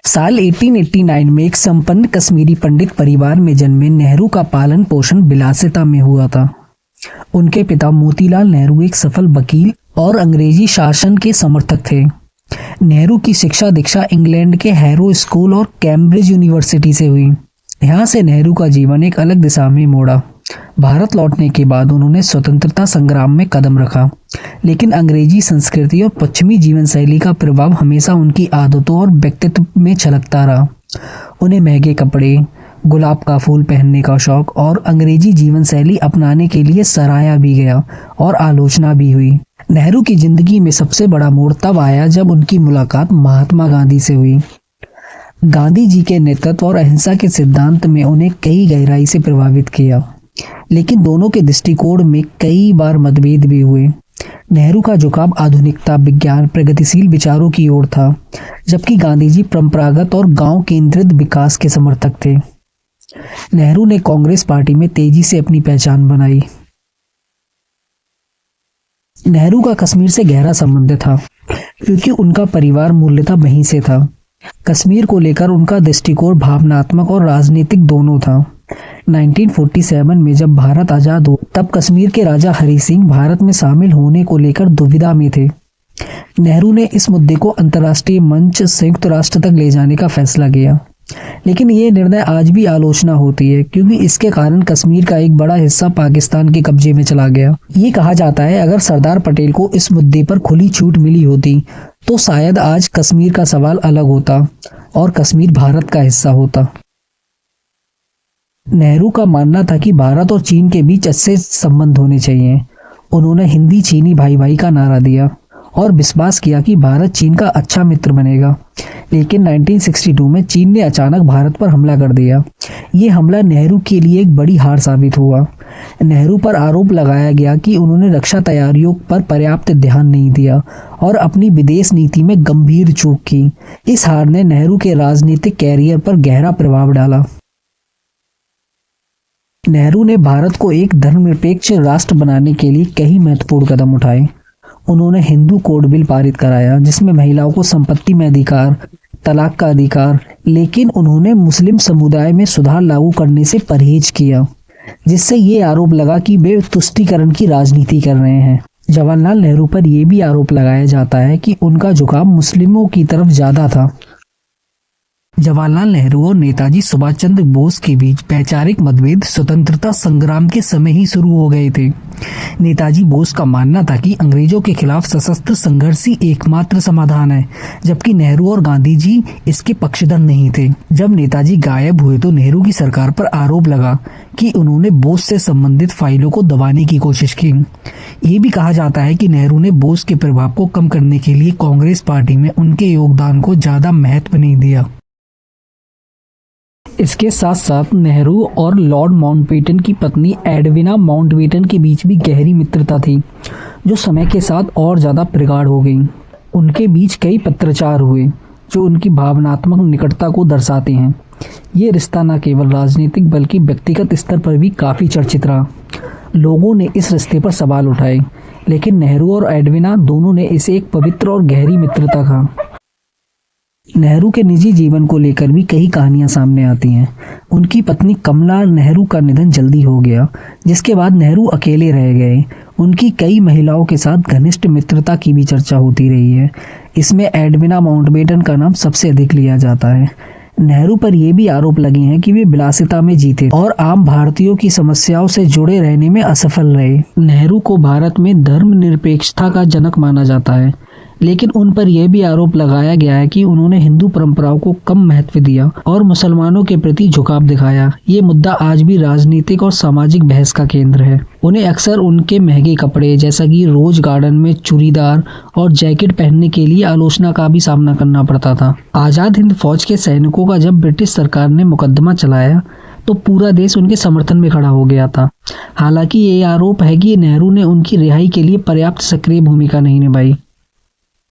साल 1889 में एक संपन्न कश्मीरी पंडित परिवार में जन्मे नेहरू का पालन पोषण विलासिता में हुआ था। उनके पिता मोतीलाल नेहरू एक सफल वकील और अंग्रेजी शासन के समर्थक थे। नेहरू की शिक्षा दीक्षा इंग्लैंड के हैरो स्कूल और कैम्ब्रिज यूनिवर्सिटी से हुई। यहाँ से नेहरू का जीवन एक अलग दिशा में मोड़ा। भारत लौटने के बाद उन्होंने स्वतंत्रता संग्राम में कदम रखा, लेकिन अंग्रेजी संस्कृति और पश्चिमी जीवन शैली का प्रभाव हमेशा उनकी आदतों और व्यक्तित्व में झलकता रहा। उन्हें महंगे कपड़े, गुलाब का फूल पहनने का शौक और अंग्रेजी जीवन शैली अपनाने के लिए सराहा भी गया और आलोचना भी हुई। नेहरू की जिंदगी में सबसे बड़ा मोड़ तब आया जब उनकी मुलाकात महात्मा गांधी से हुई। गांधी जी के नेतृत्व और अहिंसा के सिद्धांत में उन्हें कई गहराई से प्रभावित किया, लेकिन दोनों के दृष्टिकोण में कई बार मतभेद भी हुए। नेहरू का झुकाव आधुनिकता, विज्ञान, प्रगतिशील विचारों की ओर था, जबकि गांधी जी परंपरागत और गांव केंद्रित विकास के समर्थक थे। नेहरू ने कांग्रेस पार्टी में तेजी से अपनी पहचान बनाई। नेहरू का कश्मीर से गहरा संबंध था, क्योंकि उनका परिवार मूलतः वहीं से था। कश्मीर को लेकर उनका दृष्टिकोण भावनात्मक और राजनीतिक दोनों था। 1947 में जब भारत आजाद हुआ, तब कश्मीर के राजा हरि सिंह भारत में शामिल होने को लेकर दुविधा में थे। नेहरू ने इस मुद्दे को अंतर्राष्ट्रीय मंच, संयुक्त राष्ट्र तक ले जाने का फैसला किया, लेकिन ये निर्णय आज भी आलोचना होती है, क्योंकि इसके कारण कश्मीर का एक बड़ा हिस्सा पाकिस्तान के कब्जे में चला गया। ये कहा जाता है अगर सरदार पटेल को इस मुद्दे पर खुली छूट मिली होती तो शायद आज कश्मीर का सवाल अलग होता और कश्मीर भारत का हिस्सा होता। नेहरू का मानना था कि भारत और चीन के बीच अच्छे संबंध होने चाहिए। उन्होंने हिंदी चीनी भाई भाई का नारा दिया और विश्वास किया कि भारत चीन का अच्छा मित्र बनेगा। लेकिन 1962 में चीन ने अचानक भारत पर हमला कर दिया। ये हमला नेहरू के लिए एक बड़ी हार साबित हुआ। नेहरू पर आरोप लगाया गया कि उन्होंने रक्षा तैयारियों पर पर्याप्त ध्यान नहीं दिया और अपनी विदेश नीति में गंभीर चूक की। इस हार ने नेहरू के राजनीतिक कैरियर पर गहरा प्रभाव डाला। नेहरू ने भारत को एक धर्मनिरपेक्ष राष्ट्र बनाने के लिए कई महत्वपूर्ण कदम उठाए। उन्होंने हिंदू कोड बिल पारित कराया, जिसमें महिलाओं को संपत्ति में अधिकार, तलाक का अधिकार, लेकिन उन्होंने मुस्लिम समुदाय में सुधार लागू करने से परहेज किया, जिससे ये आरोप लगा कि वे तुष्टीकरण की राजनीति कर रहे हैं। जवाहरलाल नेहरू पर यह भी आरोप लगाया जाता है कि उनका झुकाव मुस्लिमों की तरफ ज्यादा था। जवाहरलाल नेहरू और नेताजी सुभाष चंद्र बोस के बीच वैचारिक मतभेद स्वतंत्रता संग्राम के समय ही शुरू हो गए थे। नेताजी बोस का मानना था कि अंग्रेजों के खिलाफ सशस्त्र संघर्ष ही एकमात्र समाधान है, जबकि नेहरू और गांधी जी इसके पक्षधर नहीं थे। जब नेताजी गायब हुए तो नेहरू की सरकार पर आरोप लगा कि उन्होंने बोस से संबंधित फाइलों को दबाने की कोशिश की। ये भी कहा जाता है कि नेहरू ने बोस के प्रभाव को कम करने के लिए कांग्रेस पार्टी में उनके योगदान को ज्यादा महत्व नहीं दिया। इसके साथ साथ नेहरू और लॉर्ड माउंटबेटन की पत्नी एडविना माउंटबेटन के बीच भी गहरी मित्रता थी, जो समय के साथ और ज़्यादा प्रगाढ़ हो गई। उनके बीच कई पत्राचार हुए जो उनकी भावनात्मक निकटता को दर्शाते हैं। ये रिश्ता न केवल राजनीतिक बल्कि व्यक्तिगत स्तर पर भी काफ़ी चर्चित रहा। लोगों ने इस रिश्ते पर सवाल उठाए, लेकिन नेहरू और एडविना दोनों ने इसे एक पवित्र और गहरी मित्रता कहा। नेहरू के निजी जीवन को लेकर भी कई कहानियां सामने आती हैं। उनकी पत्नी कमला नेहरू का निधन जल्दी हो गया, जिसके बाद नेहरू अकेले रह गए। उनकी कई महिलाओं के साथ घनिष्ठ मित्रता की भी चर्चा होती रही है। इसमें एडविना माउंटबेटन का नाम सबसे अधिक लिया जाता है। नेहरू पर यह भी आरोप लगे हैं कि वे विलासिता में जीते और आम भारतीयों की समस्याओं से जुड़े रहने में असफल रहे। नेहरू को भारत में धर्मनिरपेक्षता का जनक माना जाता है, लेकिन उन पर यह भी आरोप लगाया गया है कि उन्होंने हिंदू परंपराओं को कम महत्व दिया और मुसलमानों के प्रति झुकाव दिखाया। ये मुद्दा आज भी राजनीतिक और सामाजिक बहस का केंद्र है। उन्हें अक्सर उनके महंगे कपड़े, जैसा कि रोज गार्डन में चूड़ीदार और जैकेट पहनने के लिए आलोचना का भी सामना करना पड़ता था। आजाद हिंद फौज के सैनिकों का जब ब्रिटिश सरकार ने मुकदमा चलाया तो पूरा देश उनके समर्थन में खड़ा हो गया था। हालांकि ये आरोप है कि नेहरू ने उनकी रिहाई के लिए पर्याप्त सक्रिय भूमिका नहीं निभाई।